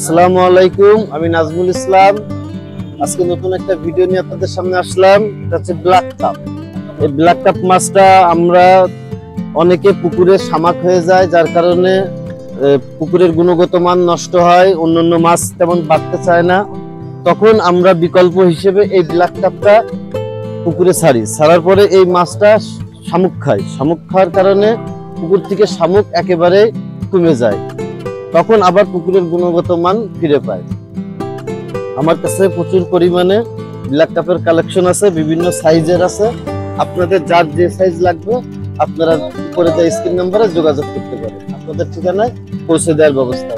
আসসালামু আলাইকুম, আমি নাজমুল ইসলাম। আজকে নতুন একটা ভিডিও নিয়ে আপনাদের সামনে আসলাম। এটা হচ্ছে ব্ল্যাক কাপ। এই ব্ল্যাক কাপ মাছটা আমরা অনেকে পুকুরে শামাক হয়ে যায়, যার কারণে পুকুরের গুণগত মান নষ্ট হয়, অন্যান্য মাছ তেমন বাড়তে চায় না। তখন আমরা বিকল্প হিসেবে এই ব্ল্যাক কাপটা পুকুরে ছাড়ার পরে এই মাছটা শামুক খায়। শামুক খাওয়ার কারণে পুকুর থেকে শামুক একেবারে কমে যায়, তখন আবার পুকুরের গুণগত মান ফিরে পায়। আমার কাছে প্রচুর পরিমাণে ব্ল্যাক কাপের কালেকশন আছে, বিভিন্ন সাইজের আছে। আপনাদের যার যে সাইজ লাগবে আপনারা উপরে দেওয়া স্ক্রিন নাম্বারে যোগাযোগ করতে পারেন, আপনাদের ঠিকানায় পৌঁছে দেওয়ার ব্যবস্থা।